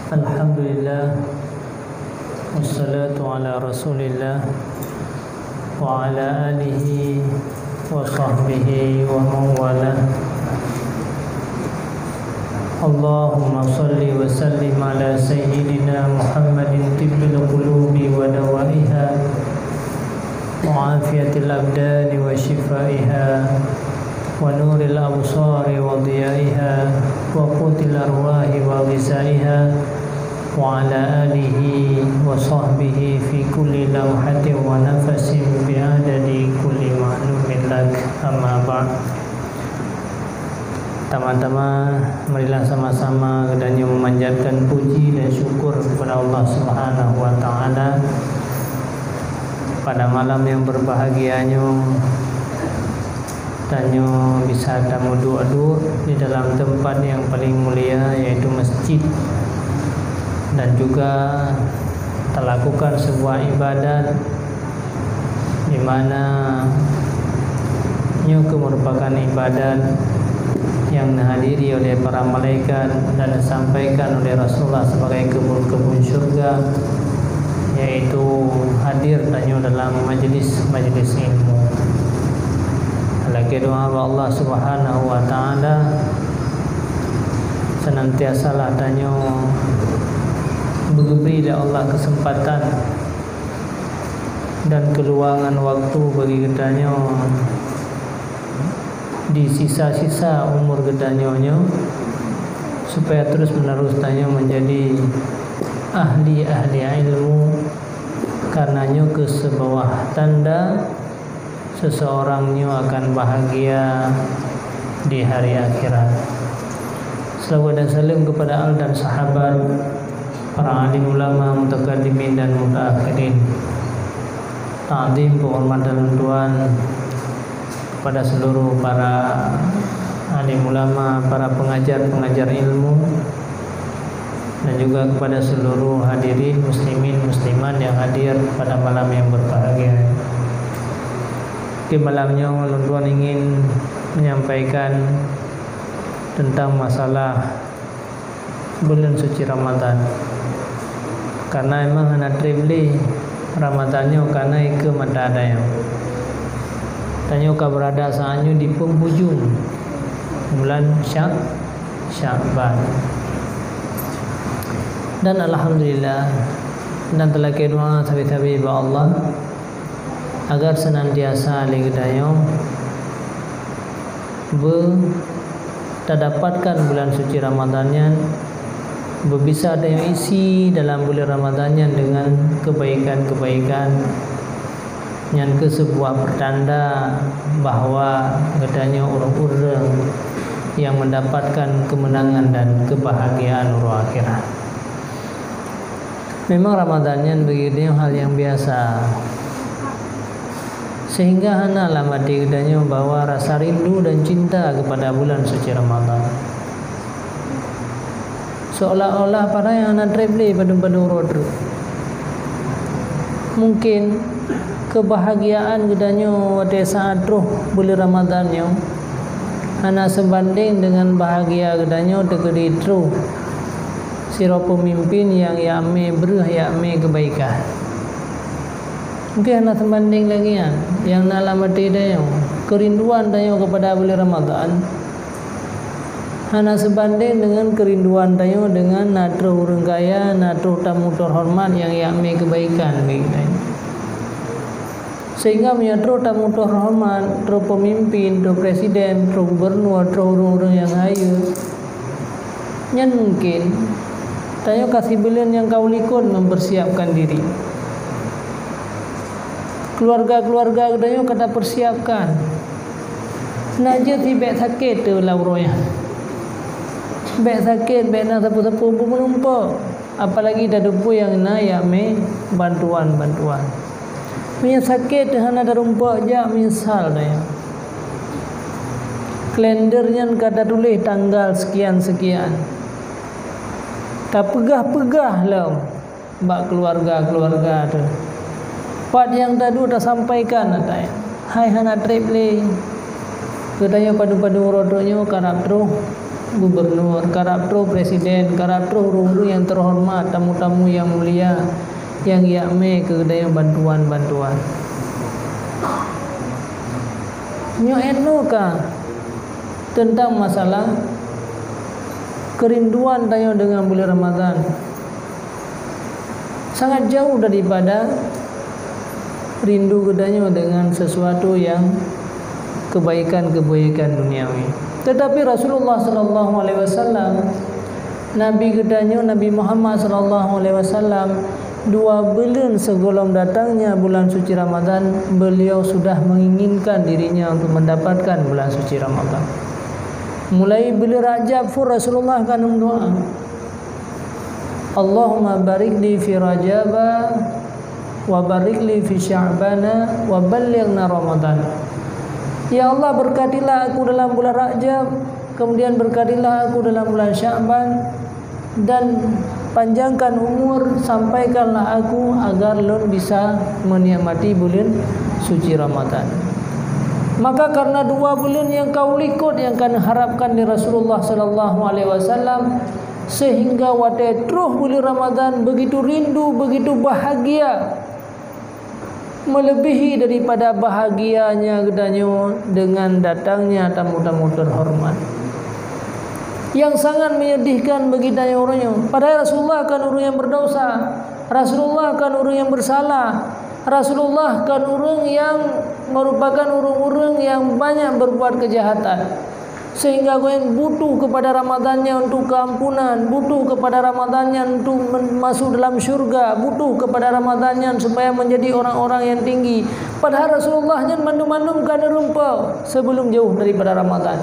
Alhamdulillah, wassalatu ala rasulillah wa ala alihi wa sahbihi wa mawala. Allahumma salli wa sallim ala sayyidina Muhammadin tibbil qulubi wa dawaiha wa afiyatil abdani wa shifaiha wa nuril absari wa diyaiha wa qutil arwahi wa ghizaiha wa ala alihi wa sahbihi fi kulli lamhatin wa nafasin bi'adadi kulli ma'lumin lak, amma ba'd. Tama-tama marilah sama-sama kedannya memanjatkan puji dan syukur kepada Allah Subhanahu wa taala pada malam yang berbahagianya. Tanyo bisa tamu doa-doa di dalam tempat yang paling mulia, yaitu masjid, dan juga terlakukan sebuah ibadat di mana itu merupakan ibadat yang dihadiri oleh para malaikat dan disampaikan oleh Rasulullah sebagai kebun-kebun syurga, yaitu hadir tanyo dalam majlis ilmu. Lagi doa Allah Subhanahu wa taala senantiasa lah tanyo beri Allah kesempatan dan keluangan waktu bagi kedanyo di sisa-sisa umur kedanyo supaya terus menerus tanyo menjadi ahli ilmu, karenanya ke sebuah tanda seseorang akan bahagia di hari akhirat. Salawat dan salam kepada al dan sahabat, para alim ulama, mutaqaddimin dan mutaakhirin. Ta'zim, penghormatan Tuhan kepada seluruh para alim ulama, para pengajar ilmu, dan juga kepada seluruh hadirin muslimin muslimat yang hadir pada malam yang berbahagia. Di malamnya Tuhan ingin menyampaikan tentang masalah bulan suci Ramadan. Karena memang anak tribli Ramadannya karena ke mata daya. Tanya berada saatnya di penghujung bulan Sya'ban. Dan alhamdulillah, dan telah kedua tabi-tabi ba Allah agar senantiasa ligdayo terdapatkan bulan suci Ramadannya, bisa ada yang isi dalam bulan Ramadannya dengan kebaikan-kebaikan yang ke sebuah pertanda bahawa katanya orang-orang yang mendapatkan kemenangan dan kebahagiaan uruh akhirat. Memang Ramadannya begitu hal yang biasa, sehingga hana lama dikadanya membawa rasa rindu dan cinta kepada bulan suci Ramadan. Seolah-olah para yang anak traveling pada rodru, mungkin kebahagiaan kedanya pada saat roh bulan Ramadannya hana sebanding dengan bahagia kedanya tegedi roh siro pemimpin yang yame kebaikan. Mungkin nak sebanding lagi yang nak mati dayo kerinduan dayo kepada bulan Ramadan hana sebanding dengan kerinduan dayo dengan natro urang kaya, natro tamu terhormat yang yame kebaikan begitu. Sehingga menyatro tamu terhormat, tro pemimpin, tro presiden, tro gubernur, tro urang-urang yang ayu, nyan mungkin dayo kasih bilion yang kaulikun mempersiapkan diri. Keluarga-keluarga kedanyo kata persiapkan. Naja tibek sakit tu lauroya. Bek sakit, bek nak sapu-sapu menumpak. Apalagi dah dupu yang nak me bantuan-bantuan. Punya sakit hana dah rumpak je misal dah. Kalendernya kata tulis tanggal sekian-sekian. Tak pegah-pegah lah bak keluarga-keluarga tu. Part yang tadi dah sampaikan katanya. Hai hana triple. Katanya padu-padu rodonyo karap terus gubernur, karaptro presiden, karaptro huru-huru yang terhormat, tamu-tamu yang mulia, yang yakme kegedayan bantuan-bantuan. Nyo ka tentang masalah kerinduan tayo dengan bulan Ramadan. Sangat jauh daripada rindu kedanyo dengan sesuatu yang kebaikan-kebaikan duniawi. Tetapi Rasulullah sallallahu alaihi wasallam, Nabi kedanyo, Nabi Muhammad sallallahu alaihi wasallam, 2 bulan sebelum datangnya bulan suci Ramadan, beliau sudah menginginkan dirinya untuk mendapatkan bulan suci Ramadan. Mulai bulan Rajab pun Rasulullah akan berdoa, Allahumma barik li fi Rajaba wa barik li fi Sya'bana wa ballighna Ramadan. Ya Allah, berkatilah aku dalam bulan Rajab, kemudian berkatilah aku dalam bulan Sya'ban, dan panjangkan umur, sampaikanlah aku agar lon bisa menikmati bulan suci Ramadan. Maka karena 2 bulan yang kau likut yang kan harapkan di Rasulullah sallallahu alaihi wasallam, sehingga wate truh bulan Ramadan begitu rindu, begitu bahagia, melebihi daripada bahagianya gedanyo dengan datangnya tamu-tamu terhormat. Yang sangat menyedihkan bagi daya orangnya. Padahal Rasulullah kan orang yang berdosa, Rasulullah kan orang yang bersalah, Rasulullah kan orang yang merupakan orang-orang yang banyak berbuat kejahatan, sehingga kau yang butuh kepada Ramadannya untuk keampunan, butuh kepada Ramadannya untuk masuk dalam syurga, butuh kepada Ramadannya supaya menjadi orang-orang yang tinggi. Padahal Rasulullahnya mandum-mandum kan rumpau sebelum jauh daripada Ramadan.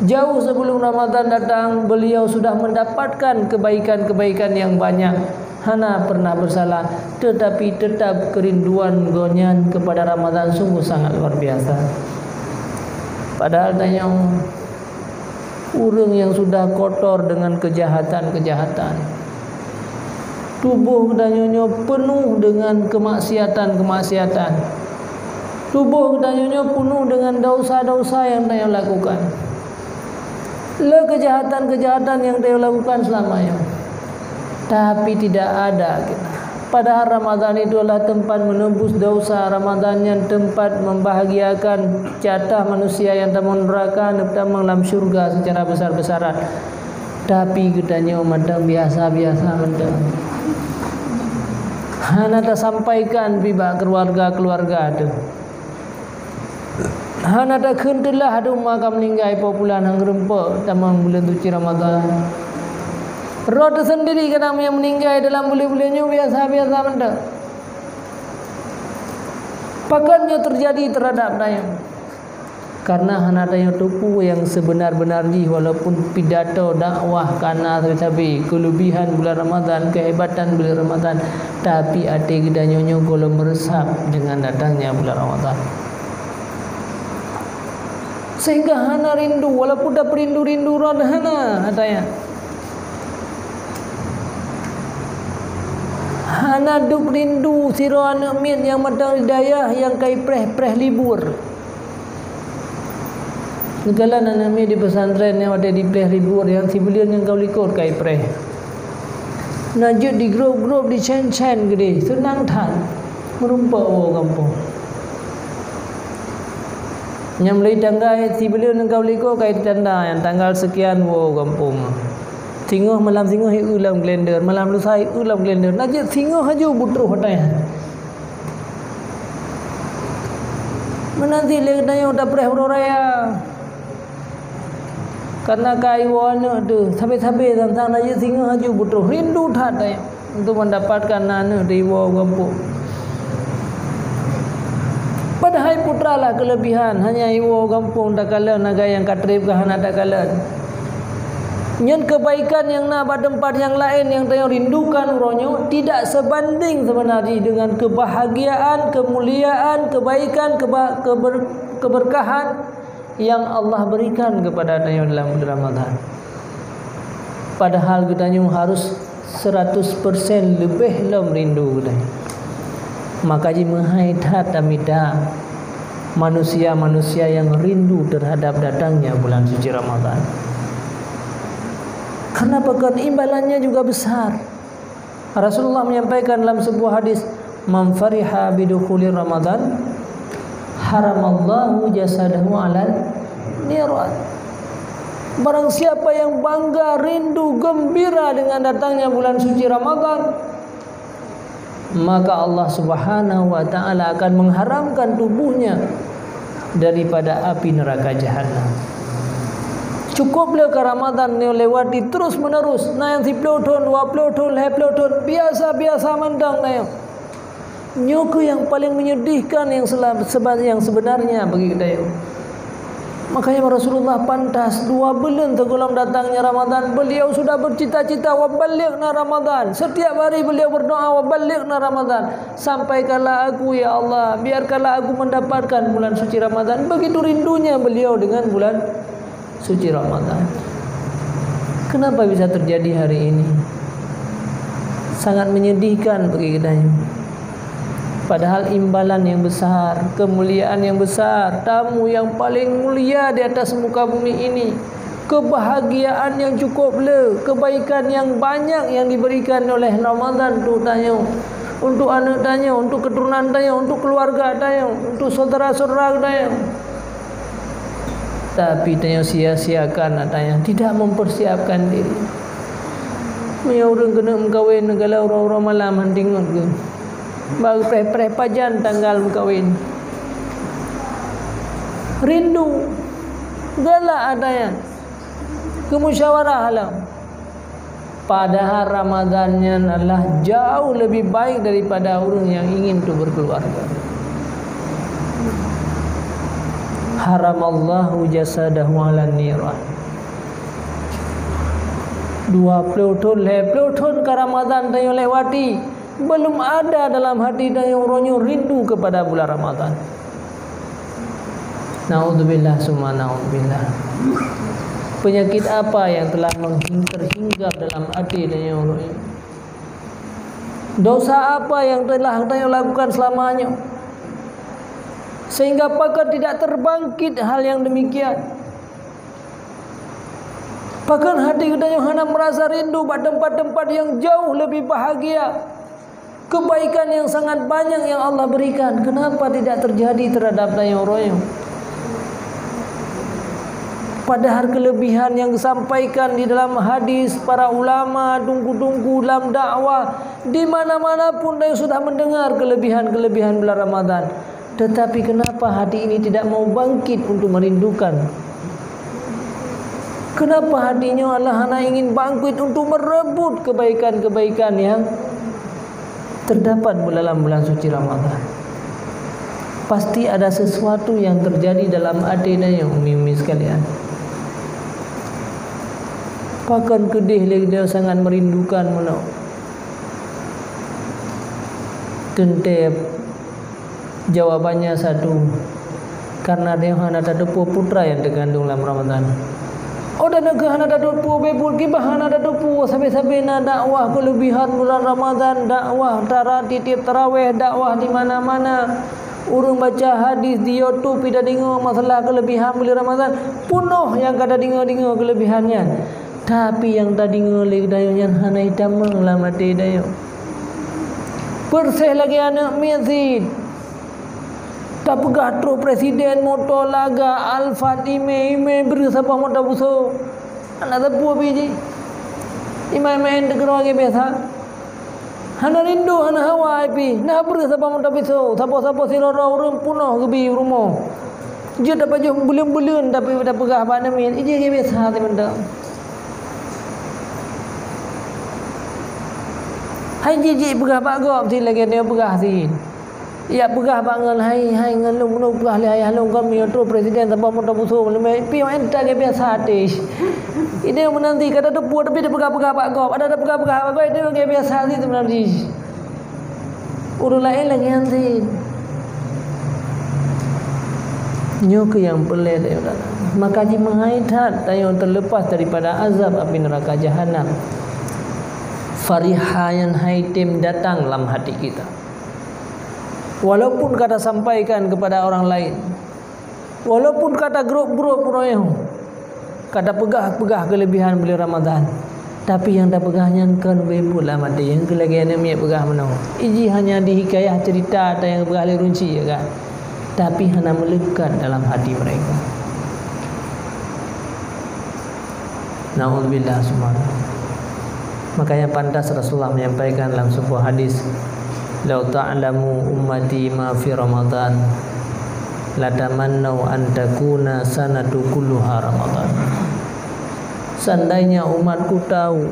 Jauh sebelum Ramadan datang, beliau sudah mendapatkan kebaikan-kebaikan yang banyak. Hana pernah bersalah, tetapi tetap kerinduan gonyan kepada Ramadan sungguh sangat luar biasa. Padahal tanya orang yang sudah kotor dengan kejahatan-kejahatan, tubuh danyanya penuh dengan kemaksiatan-kemaksiatan, tubuh danyanya penuh dengan dosa-dosa yang dia lakukan, kejahatan-kejahatan yang dia lakukan selamanya. Tapi tidak ada. Padahal Ramadan itu adalah tempat menembus dosa. Ramadan yang tempat membahagiakan jatah manusia yang tamun neraka dan dalam syurga secara besar-besaran. Tapi gedanya mandang biasa-biasa mandang. Hana tak sampaikan biba keluarga-keluarga itu. Hana tak kentelah ada makam meninggai populan hang rempa dalam bulan suci Ramadan. Roh sendiri kadang yang meninggal dalam bulan-bulannya biasa-biasa benda. Pakannya terjadi terhadap dayang. Karena hana dayang tupu yang sebenar-benarnya, walaupun pidato dakwah karena tetapi kelebihan bulan Ramadan, kehebatan bulan Ramadan, tapi hati gedanyonyo golo meresap dengan datangnya bulan Ramadan. Sehingga hana rindu, walaupun dah perindu-rindu roh hana hatanya. Hana duk rindu siro anak min yang matang hidayah yang kai preh libur. Negala anak min di pesantren yang ada di preh libur yang sibulian yang kau likut kai preh. Najud di grup-grup di cen-cen gede, senang tan merumpa kampung. Yang mulai tanggal sibulian yang kau likut kai tanda yang tanggal sekian kampung. Singoh malam singoh ulam blender, malam lusa ulam blender. Najib singoh haju butruh hotai. Menanti leganya udah preh raya. Karena kai wana tu sampai-sampai tentang najib singoh haju butruh rindu thatai untuk mendapatkan anak di kampung. Padahal putralah kelebihan hanya iwo kampung tak kala naga yang katrib kahana tak kala. Yang kebaikan yang nak pada tempat yang lain yang saya rindukan uronyo tidak sebanding sebenarnya dengan kebahagiaan, kemuliaan, kebaikan, keberkahan yang Allah berikan kepada saya dalam bulan Ramadan. Padahal kita harus 100% lebih lom rindu kita. Maka ji menghaitat amida manusia-manusia yang rindu terhadap datangnya bulan suci Ramadan. Karena bahkan imbalannya juga besar. Rasulullah menyampaikan dalam sebuah hadis, "Man fariha bidukhuli Ramadan, haramallahu jasadahu 'alal niran." Barang siapa yang bangga, rindu, gembira dengan datangnya bulan suci Ramadan, maka Allah Subhanahu wa taala akan mengharamkan tubuhnya daripada api neraka jahanam. Cukuplah ke Ramadan ni lewati terus menerus, na yang 10 tahun, 20 tahun, 20 tahun, biasa-biasa mandang na yang. Nyuku yang paling menyedihkan yang sebenarnya bagi kita yang. Makanya Rasulullah pantas 2 bulan sebelum datangnya Ramadan, beliau sudah bercita-cita wa ballighna Ramadan. Setiap hari beliau berdoa wa ballighna Ramadan. Sampaikanlah aku ya Allah, biarkanlah aku mendapatkan bulan suci Ramadan. Begitu rindunya beliau dengan bulan suci Ramadan. Kenapa bisa terjadi hari ini? Sangat menyedihkan bagi kita. Padahal imbalan yang besar, kemuliaan yang besar, tamu yang paling mulia di atas muka bumi ini, kebahagiaan yang cukup le, kebaikan yang banyak yang diberikan oleh Ramadan untuk tanya, untuk anak tanya, untuk keturunan tanya, untuk keluarga tanya, untuk saudara-saudara tanya. Tapi tanya sia-siakan tanya, tidak mempersiapkan diri. Maya orang kena mengkawin negara orang-orang malam handingot ke. Baru pre-pre pajan tanggal berkahwin. Rindu galak adanya kemusyawarah halam. Padahal Ramadannya adalah jauh lebih baik daripada orang yang ingin tu berkeluarga. Haramallahu jasadahu 'alan niran. 20 tahun, 20 tahun ke Ramadan tayo lewati, belum ada dalam hati dan yang ronyo rindu kepada bulan Ramadan. Naudzubillah summa naudzubillah. Penyakit apa yang telah terhinggap dalam hati dan yang ronyo? Dosa apa yang telah kita lakukan selamanya sehingga pakar tidak terbangkit hal yang demikian? Bahkan hati kita yang hendak merasa rindu pada tempat-tempat yang jauh lebih bahagia, kebaikan yang sangat banyak yang Allah berikan. Kenapa tidak terjadi terhadap daya orang? Padahal kelebihan yang disampaikan di dalam hadis para ulama, tunggu-tunggu dalam dakwah, di mana-mana pun yang sudah mendengar kelebihan-kelebihan bulan Ramadan. Tetapi kenapa hati ini tidak mau bangkit untuk merindukan? Kenapa hatinya Allah hanya ingin bangkit untuk merebut kebaikan-kebaikan yang terdapat dalam bulan suci Ramadan? Pasti ada sesuatu yang terjadi dalam hatinya yang umi-umi sekalian. Bahkan kedih lagi dia sangat merindukan mana. Tentep jawabannya satu, karena dia hanya ada putra yang terkandung dalam Ramadan. Oh dan hana ada pu bebul kibah hana ada pu sampai-sampai na dakwah kelebihan bulan Ramadan, dakwah titip tarawih, dakwah di mana-mana. Urang baca hadis di YouTube tidak dengar masalah kelebihan bulan Ramadan, penuh yang kada dengar kelebihannya. Tapi yang tak dengar lagi dayanya hana hitam lah mati dayo. Persih lagi anak mezid. Tak pegah tro presiden motor laga Alfat ime bersapa motor buso. Anak tepu biji. Imai-main tegera lagi biasa. Hana rindu hana hawa api. Nah bersapa motor buso. Sapa-sapa sirara urang punah gebi rumah. Dia dapat jom belum-belum tapi dah pegah apa namin. Ije lagi biasa ti benda. Hai jijik pegah pak gop si lagi dia pegah si. Ya pegah bangal hai ngalung nu pegah le hai halung kami tro presiden sampai motor buso le pi enta ge biasa tis. Ini menanti kada ada puas tapi dia pegah-pegah pak gop, ada pegah-pegah pak gop itu ge biasa ti menanti. Urang lain lagi nanti. Nyok yang pelet ya. Maka ji menghaitat tayo terlepas daripada azab api neraka jahanam. Farihayan haitim datang dalam hati kita. Walaupun kata sampaikan kepada orang lain, walaupun kata grup-grup royong, kata pegah-pegah kelebihan bulan Ramadan, Tapi yang dah pegahnya kan pula mati yang kelagi ana mi pegah mano. Iji hanya di hikayah cerita ada yang pegah le runci ya kan. Tapi hanya melekat dalam hati mereka. Na'udzubillah subhanahu. Makanya pantas Rasulullah menyampaikan dalam sebuah hadis, "Lau ta'lamu ummati ma fi Ramadan, latamannau an takuna sanatu kulluha Ramadan." Seandainya umatku tahu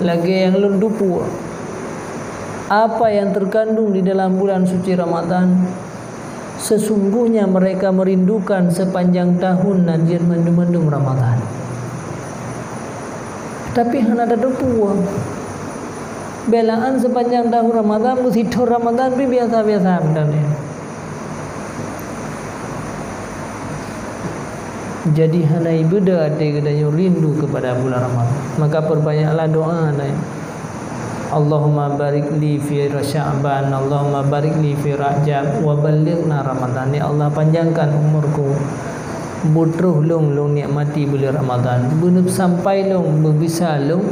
lagi yang lendupu apa yang terkandung di dalam bulan suci Ramadan, sesungguhnya mereka merindukan sepanjang tahun najir mendung-mendung Ramadan. Tapi hana ada dua belaan sepanjang tahun Ramadan, musito Ramadan bi biasa-biasa sebenarnya. Jadi hana ibadah ada kedanya rindu kepada bulan Ramadan. Maka perbanyaklah doa adanya. Allahumma barik li fi Sya'ban, Allahumma barik li fi Rajab wa ballighna Ramadan. Ya Allah, panjangkan umurku, butuh long nikmati bulan Ramadan, benup sampai long bisa long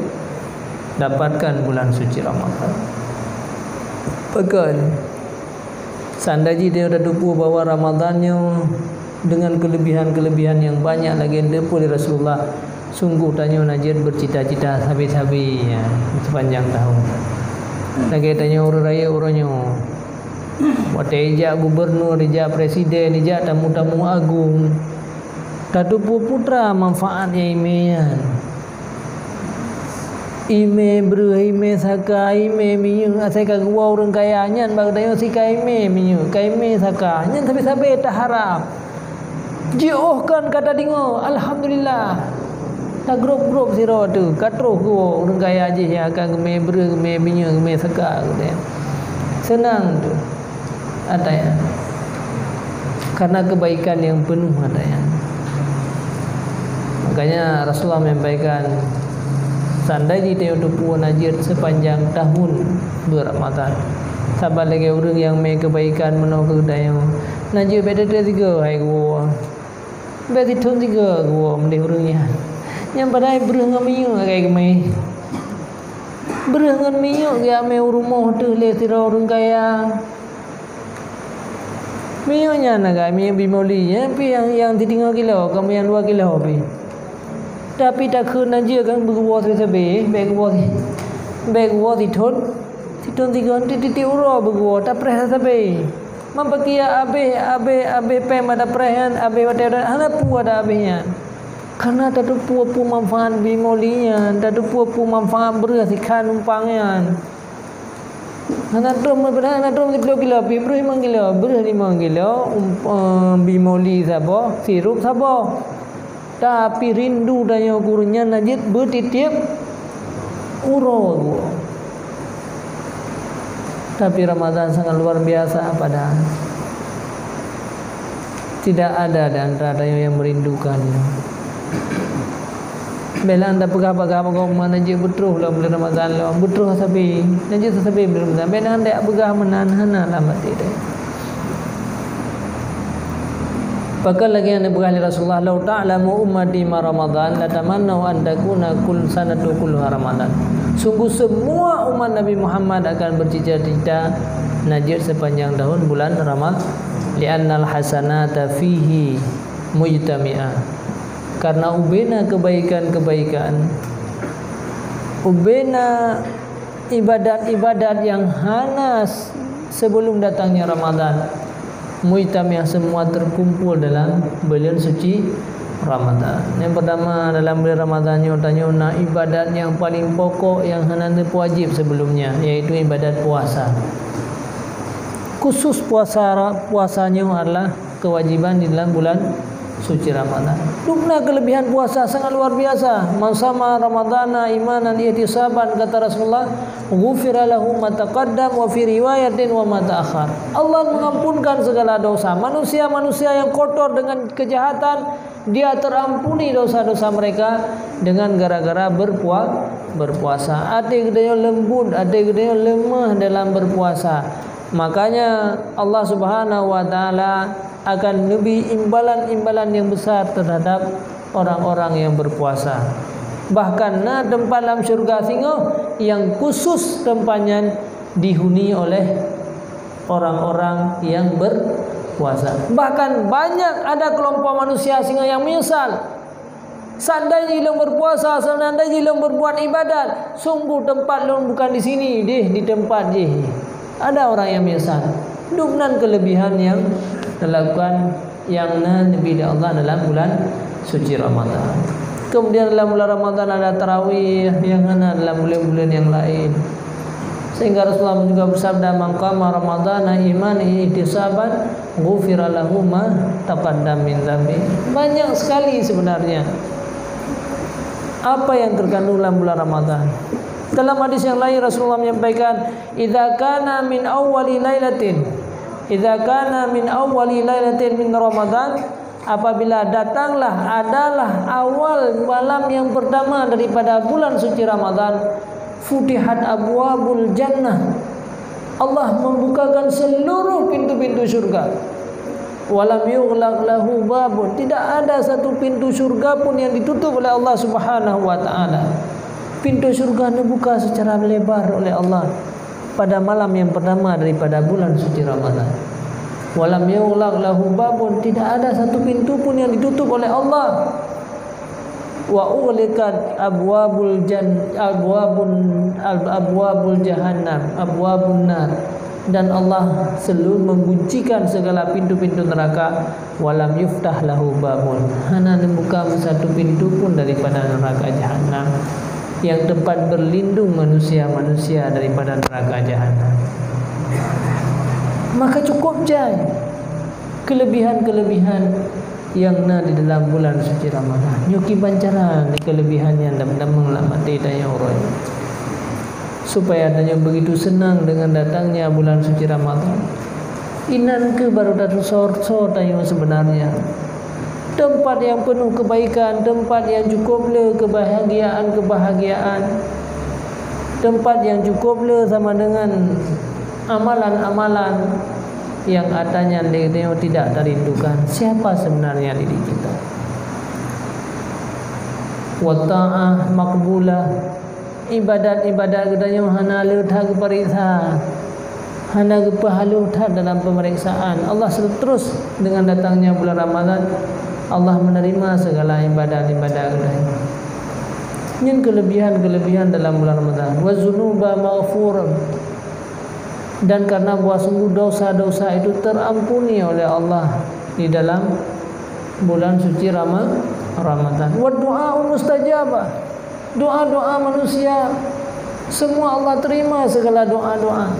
dapatkan bulan suci Ramadan. Pekan sandaji dia dah dupu bahwa Ramadannya dengan kelebihan-kelebihan yang banyak lagi depu Rasulullah. Sungguh tanya najir bercita-cita sabi-sabi ya, sepanjang tahun. Lagi tanya orang raya orangnya. Wate ijak gubernur, ijak presiden, ijak tamu-tamu agung. Tadu putra manfaatnya imean. Ime bru ime saka ime minyu asai ka gua orang kaya nyan bag dayo si kaime minyu kaime saka nyan sabi-sabi tak harap. Jiohkan kata dingo alhamdulillah. Ta grup-grup siro tu katro gua orang kaya aje yang akan geme bru geme minyu geme saka gitu. Senang tu. Ada ya. Karena kebaikan yang penuh ada ya. Makanya Rasulullah menyampaikan sandai dia untuk puan najir sepanjang tahun berRamadan. Sabar lagi orang yang mai kebaikan menau kedaya. Najir beda tiga hai gua. Beda thun tiga gua mendih orangnya. Yang padai berengan miyu kai kemai. Berengan miyu ga mai rumah tu le tira orang kaya. Miyu nya naga miyu bimoli ya, pi yang 3 kilo, kamu yang 2 kilo pi. Tapi tak khun aja kan berbuat sebe, berbuat ditun 3 titik uro berbuat tak preh sebe. Mampakia abe pem ada prehan abe ada hana pu ada abenya. Karena tak pu manfaat bimolinya, tak pu manfaat beras ikan numpangnya. Hana drum berana drum 10 kilo, beras 5 kilo, beras 5 kilo, bimoli sabo, sirup sabo. Tapi rindu daya gurunya najid bertitip uro. Tapi Ramadan sangat luar biasa padahal tidak ada di antara yang merindukannya. Bela anda pegah-pegah kau mana je betul lah bulan Ramadan lah betul sabi najid sabi bulan Ramadan. Bela anda pegah menahan lah mati deh. Pakal lagi yang diberkati Rasulullah, "Lau ta'lamu ummati ma Ramadan la tamannau an takuna kull sanatu kulluha Ramadan." Sungguh semua umat Nabi Muhammad akan bercita-cita najir sepanjang tahun bulan Ramadan, li'annal hasanata fihi mujtami'ah. Karena ubena kebaikan-kebaikan, ubena ibadat-ibadat yang hanas sebelum datangnya Ramadan, mujtami'ah semua terkumpul dalam bulan suci Ramadan. Yang pertama dalam bulan Ramadan tanya ibadat yang paling pokok yang hendak wajib sebelumnya, yaitu ibadat puasa. Khusus puasanya adalah kewajiban di dalam bulan suci Ramadan. Dukna kelebihan puasa sangat luar biasa. Man sama Ramadana imanan ihtisaban, kata Rasulullah, ghufira lahu ma taqaddam wa fi riwayatin wa ma ta'akhir. Allah mengampunkan segala dosa. Manusia-manusia yang kotor dengan kejahatan, dia terampuni dosa-dosa mereka dengan gara-gara berpuasa. Ada yang lembut, ada yang lemah dalam berpuasa. Makanya Allah Subhanahu wa taala akan lebih imbalan-imbalan yang besar terhadap orang-orang yang berpuasa. Bahkan tempat dalam syurga singa yang khusus tempatnya dihuni oleh orang-orang yang berpuasa. Bahkan banyak ada kelompok manusia singa yang menyesal. Seandainya ilmu berpuasa, seandainya ilmu berbuat ibadat, sungguh tempat lu bukan di sini, di tempat je. Ada orang yang menyesal. Dengan kelebihan yang dilakukan yang Nabi Allah dalam bulan suci Ramadan. Kemudian dalam bulan Ramadan ada tarawih yang ada dalam bulan-bulan yang lain. Sehingga Rasulullah juga bersabda, "Man qama Ramadhana imanan ihtisaban, ghufira lahu ma taqaddama min dzambi." Banyak sekali sebenarnya apa yang terkandung dalam bulan Ramadan. Dalam hadis yang lain Rasulullah menyampaikan, "Idza kana min awwali lailatin min Ramadan." Apabila datanglah adalah awal malam yang pertama daripada bulan suci Ramadan, futihat abwabul jannah. Allah membukakan seluruh pintu-pintu surga. Walam yughlaq lahu babun. Tidak ada satu pintu surga pun yang ditutup oleh Allah Subhanahu wa taala. Pintu surga dibuka secara lebar oleh Allah pada malam yang pertama daripada bulan suci Ramadan. Walam yughlaq lahu babun, tidak ada satu pintu pun yang ditutup oleh Allah. Wa ughliqat abwabul jahannam, abwabun nar, dan Allah selalu menguncikan segala pintu-pintu neraka. Walam yuftah lahu babun, hanya membuka satu pintu pun daripada neraka jahannam, yang tempat berlindung manusia-manusia daripada neraka jahannam. Maka cukup jai kelebihan-kelebihan yang ada di dalam bulan suci Ramadan. Nyuki bancaran kelebihan yang damang lamati daya orang, supaya adanya begitu senang dengan datangnya bulan suci Ramadan. Inan ke baru datu sor-sor tayo sebenarnya. Tempat yang penuh kebaikan, tempat yang cukup le kebahagiaan. Tempat yang cukup le sama dengan amalan-amalan yang adanya dia tidak terindukan. Siapa sebenarnya diri kita? Wa ta'ah maqbulah, ibadat-ibadat gedanya hana leutha keperiksa, hana kepahalu dalam pemeriksaan. Allah terus dengan datangnya bulan Ramadan, Allah menerima segala ibadat-ibadat gedanya. Ini kelebihan-kelebihan dalam bulan Ramadan. Wa dzunuba maghfurun, dan karena bahwa sungguh dosa-dosa itu terampuni oleh Allah di dalam bulan suci Ramadan. Wa du'a mustajabah, doa-doa manusia semua Allah terima, segala doa-doa.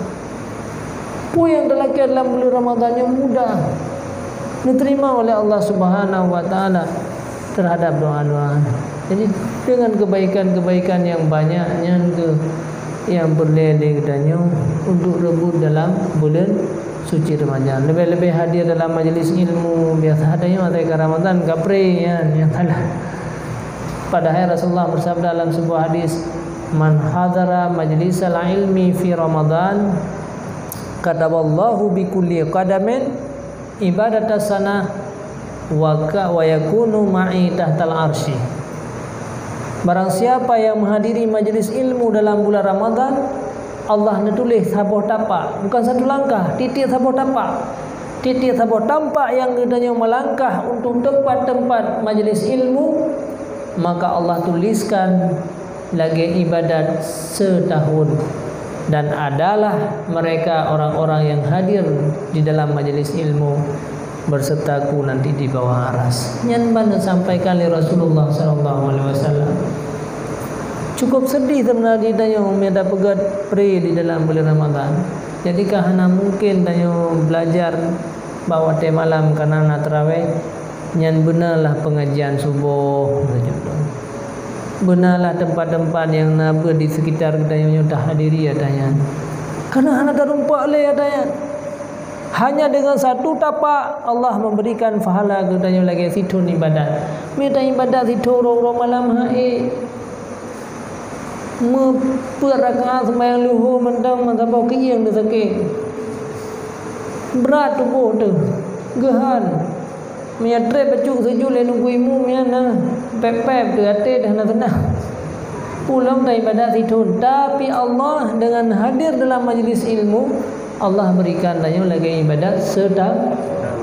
Apa yang terlaku dalam bulan Ramadan yang mudah diterima oleh Allah Subhanahu wa taala terhadap doa-doa. Jadi dengan kebaikan-kebaikan yang banyaknya yang berleleh katanya untuk rebut dalam bulan suci Ramadan. Lebih-lebih hadir dalam majlis ilmu. Biasa adanya ke Ramadan kapre yang salah. Padahal Rasulullah bersabda dalam sebuah hadis, "Man hadara majlisal ilmi fi Ramadan, kataballahu bi kulli qadamin ibadatas sanah wa yakunu ma'i tahtal arsy." Barang siapa yang menghadiri majlis ilmu dalam bulan Ramadan, Allah menulis sabuh tapak, bukan satu langkah, titik sabuh tapak. Titik sabuh tapak yang katanya melangkah untuk tempat-tempat majlis ilmu, maka Allah tuliskan lagi ibadat setahun. Dan adalah mereka orang-orang yang hadir di dalam majlis ilmu bersertaku nanti di bawah aras. Yang mana sampaikan oleh Rasulullah SAW. Cukup sedih sebenarnya tanya ada pegat pre di dalam bulan Ramadan. Jadi kahana mungkin tanya belajar bawa teh malam karena tarawih, yang benarlah pengajian subuh, benarlah tempat-tempat yang nabe di sekitar tanya tak hadiri ya tanya. Karena hana terumpak le ya tanya. Hanya dengan satu tapak Allah memberikan pahala katanya lagi situ ibadat. Minta ibadat situ orang malam hai. Rakaat sembahyang luhur mentang sampai kiang tu sakit. Berat tubuh tu. Gehan. Menyatre pecuk sejuk le nunggu imu miana. Pep tu ate dah nak senang. pulang dari ibadat itu, tapi Allah dengan hadir dalam majlis ilmu, Allah berikan dia lagi ibadat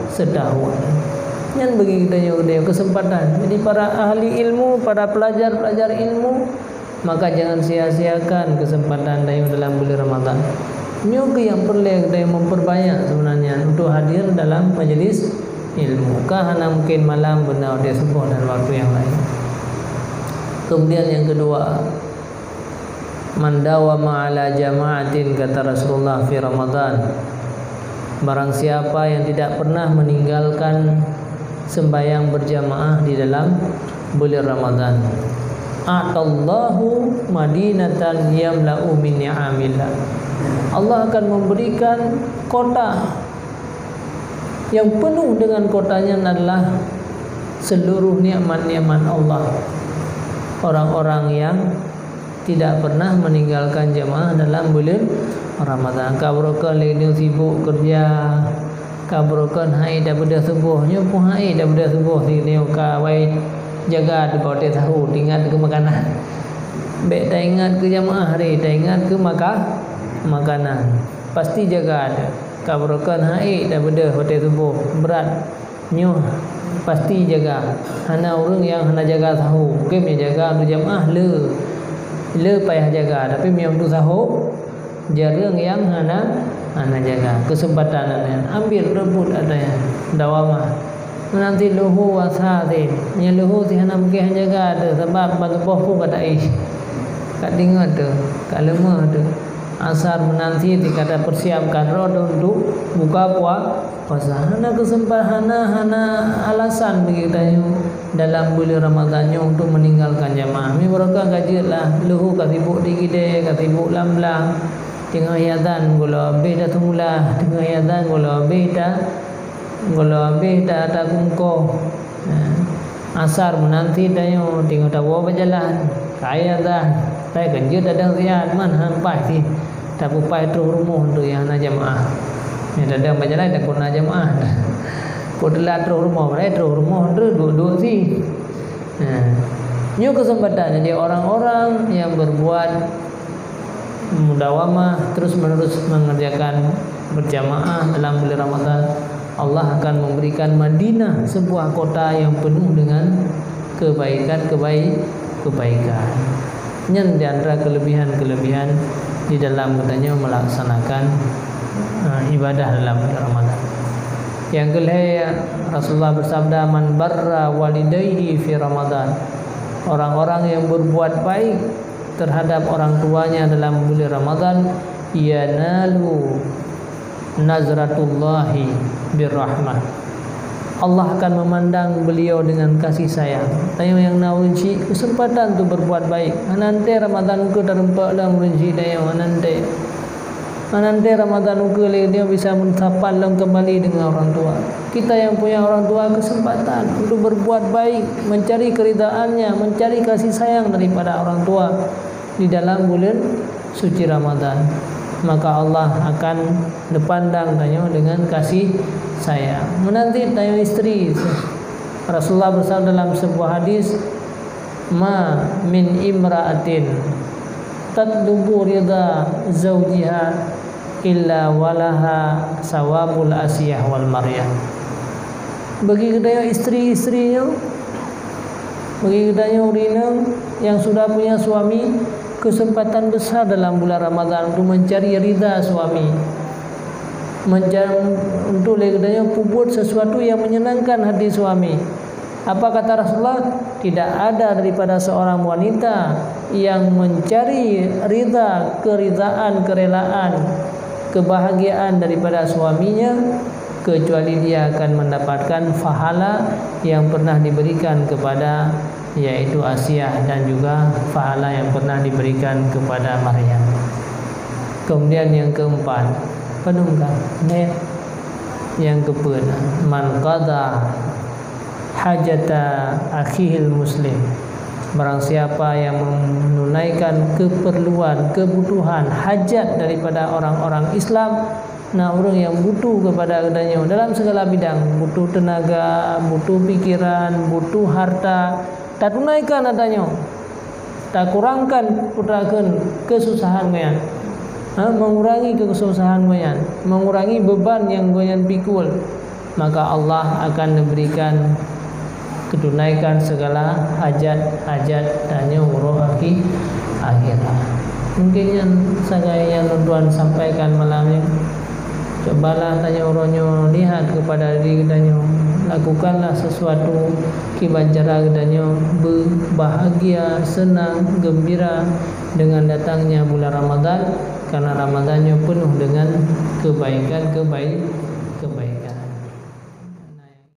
setahun. Yang bagi kita kesempatan. Jadi para ahli ilmu, para pelajar ilmu, maka jangan sia-siakan kesempatan dia dalam bulan Ramadan. Juga yang perlu kita memperbanyak sebenarnya untuk hadir dalam majlis ilmu. Karena mungkin malam benar dia subuh dan waktu yang lain. Kemudian yang kedua, man dawama ala jama'atin, kata Rasulullah fi Ramadan, barang siapa yang tidak pernah meninggalkan sembahyang berjamaah di dalam bulan Ramadan, a'tallahu madinatan yamla'u min ni'amillah, Allah akan memberikan kota yang penuh dengan kotanya adalah seluruh nikmat-nikmat Allah. Orang-orang yang tidak pernah meninggalkan jamaah dalam bulan Ramadan. Kabrokan lini sibuk kerja, kabrokan hai daripada subuhnya pun hai daripada subuh sini kawai jaga di bawah tahu, ingat ke makanan. Baik tak ingat ke jamaah hari, tak ingat ke makanan. Pasti jaga ada. Kabrokan hai daripada hotel subuh berat nyuh pasti jaga. Hana orang yang hana jaga tahu, ke yang jaga untuk jamaah le payah jaga, tapi yang untuk sahur jarang yang hana jaga. Kesempatan ambil rebut adanya dawamah. Nanti luhu wasati, yang luhu si hana mungkin jaga ada sebab batu boh pun kata kat dengar tu, kat lemah tu. Asar menanti dikata persiapkan roh untuk buka puasa. Hana kesempatan, hana alasan begitu dalam bulan Ramadannya untuk meninggalkan jamaah. Mi mereka gajilah luhu kasibuk dikide, kasibuk lamlang. Tengah yadan gula beda tumulah, tengah yadan gula beda tak kungko. Asar menanti dayo tengah tawa berjalan. Kaya dah. Saya kerja dadang sihat man hampai sih. Tak upai terus rumah untuk yang nak jamaah. Yang dadang berjalan tak kena jamaah. Kau telah terus rumah, mereka terus rumah terus duduk sih. New kesempatan jadi orang-orang yang berbuat mudawamah terus menerus mengerjakan berjamaah dalam bulan Ramadan, Allah akan memberikan Madinah sebuah kota yang penuh dengan kebaikan. Yang di antara kelebihan di dalam katanya melaksanakan ibadah dalam bulan Ramadan. Yang kedua, Rasulullah bersabda, man barra walidayhi fi Ramadan, orang-orang yang berbuat baik terhadap orang tuanya dalam bulan Ramadan, yanalu nazratullahi birrahmah, Allah akan memandang beliau dengan kasih sayang. Tayo yang naunci kesempatan tu berbuat baik. Nanti Ramadan ke terempak dalam renci tayo nanti. Nanti Ramadan ke dia bisa mentapal dan kembali dengan orang tua. Kita yang punya orang tua kesempatan untuk berbuat baik, mencari keridaannya, mencari kasih sayang daripada orang tua di dalam bulan suci Ramadan. Maka Allah akan dipandang tayo dengan kasih sayang. Menanti tayo istri. Rasulullah bersabda dalam sebuah hadis, ma min imra'atin tatlubu ridha zawjiha illa walaha sawabul asiyah wal maryam. Bagi kedaya istri-istrinya, bagi kedaya urina yang sudah punya suami, kesempatan besar dalam bulan Ramadan untuk mencari ridha suami, untuk legadanya buat sesuatu yang menyenangkan hati suami. Apa kata Rasulullah? Tidak ada daripada seorang wanita yang mencari ridha, keridaan, kerelaan, kebahagiaan daripada suaminya kecuali dia akan mendapatkan pahala yang pernah diberikan kepada, yaitu Asiyah, dan juga pahala yang pernah diberikan kepada Maryam. Kemudian yang keempat, penunggang. Yang keempat, man qada hajata akhihil muslim, barang siapa yang menunaikan keperluan, kebutuhan, hajat daripada orang-orang Islam. Nah, orang yang butuh kepada adanya dalam segala bidang, butuh tenaga, butuh pikiran, butuh harta, tak tunaikan adanya. tak kurangkan putrakan kesusahan goyan, mengurangi kesusahan goyan, mengurangi beban yang goyan pikul, maka Allah akan memberikan ketunaikan segala hajat-hajat dan umur akhirat. Mungkin yang saya Tuan sampaikan malam ini. Cobalah tanya orangnya, lihat kepada diri katanya, lakukanlah sesuatu kibanjara katanya, bahagia, senang, gembira dengan datangnya bulan Ramadan, karena Ramadannya penuh dengan kebaikan-kebaikan.